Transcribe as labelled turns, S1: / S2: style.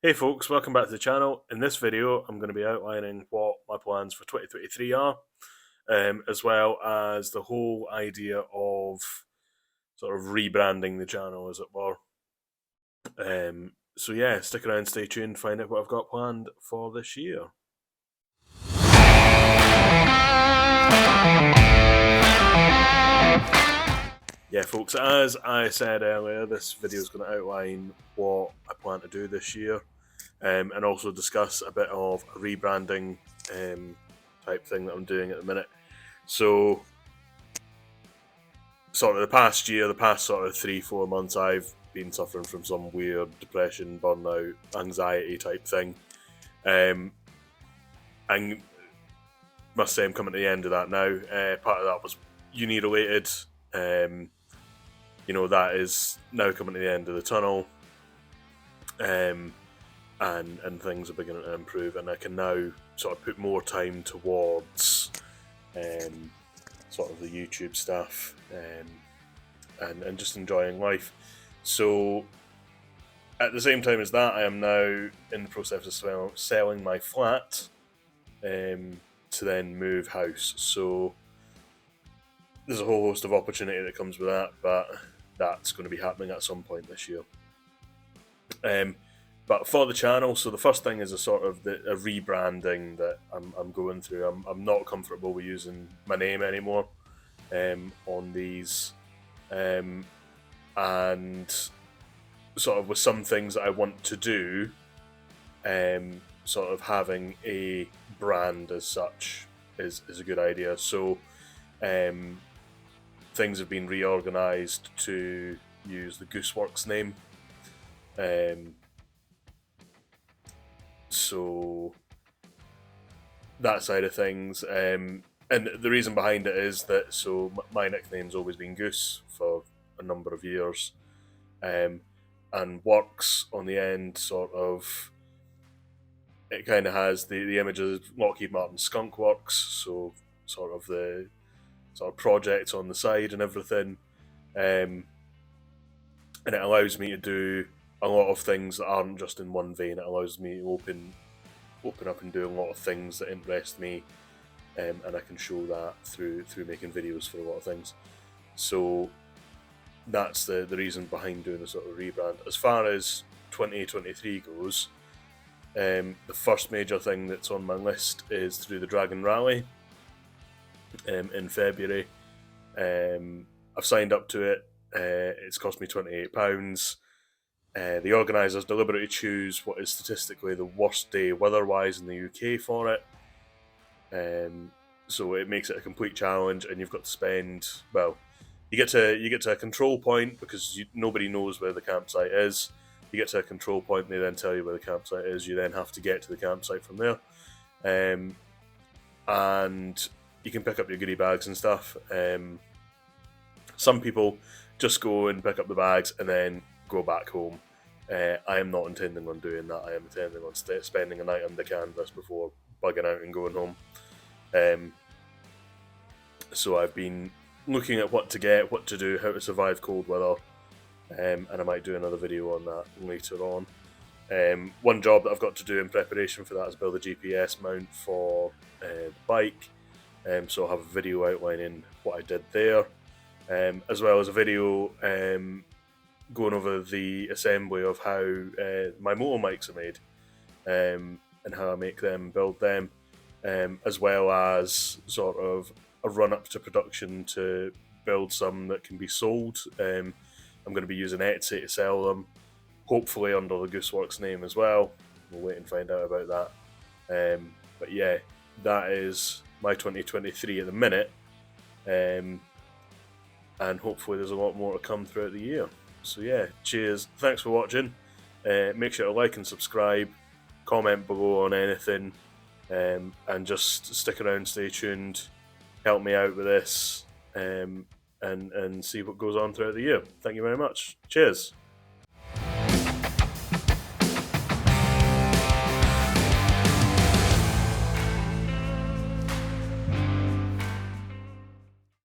S1: Hey folks, welcome back to the channel. In this video, I'm going to be outlining what my plans for 2023 are, as well as the whole idea of sort of rebranding the channel, as it were. So yeah, stick around, stay tuned, find out what I've got planned for this year. Yeah folks, as I said earlier, this video is going to outline what I plan to do this year. And also discuss a bit of a rebranding type thing that I'm doing at the minute. So, sort of the past year, the past sort of 3-4 months, I've been suffering from some weird depression, burnout, anxiety type thing. And must say I'm coming to the end of that now. Part of that was uni related. That is now coming to the end of the tunnel. And things are beginning to improve, and I can now sort of put more time towards sort of the YouTube stuff and just enjoying life. So at the same time as that, I am now in the process of selling my flat to then move house. So there's a whole host of opportunity that comes with that, but that's going to be happening at some point this year. But for the channel, so the first thing is a sort of a rebranding that I'm going through. I'm not comfortable with using my name anymore on these, and sort of with some things that I want to do, sort of having a brand as such is a good idea. So things have been reorganized to use the GooseWorx name. So that side of things, and the reason behind it is that my nickname's always been Goose for a number of years, and Works on the end sort of, it kind of has the image of Lockheed Martin Skunk Works, so sort of the sort of projects on the side and everything, and it allows me to do a lot of things that aren't just in one vein. It allows me to open up and do a lot of things that interest me, and I can show that through making videos for a lot of things. So that's the reason behind doing the sort of rebrand. As far as 2023 goes, the first major thing that's on my list is to do the Dragon Rally in February. I've signed up to it. It's cost me £28. The organisers deliberately choose what is statistically the worst day weather-wise in the UK for it. So it makes it a complete challenge, and you've got to spend, well, you get to a control point because nobody knows where the campsite is. You get to a control point, and they then tell you where the campsite is. You then have to get to the campsite from there, and you can pick up your goodie bags and stuff. Some people just go and pick up the bags and then go back home. I am not intending on doing that. I am intending on spending a night under canvas before bugging out and going home. So I've been looking at what to get, what to do, how to survive cold weather, and I might do another video on that later on. One job that I've got to do in preparation for that is build a GPS mount for the bike. So I'll have a video outlining what I did there, as well as a video going over the assembly of how my motor mics are made, and how I make them, build them, as well as sort of a run up to production to build some that can be sold. I'm going to be using Etsy to sell them, hopefully under the GooseWorx name as well. We'll wait and find out about that. But yeah, that is my 2023 at the minute, and hopefully there's a lot more to come throughout the year. So yeah, cheers, thanks for watching. Make sure to like and subscribe, comment below on anything, and just stick around, stay tuned, help me out with this, and see what goes on throughout the year. Thank you very much. Cheers.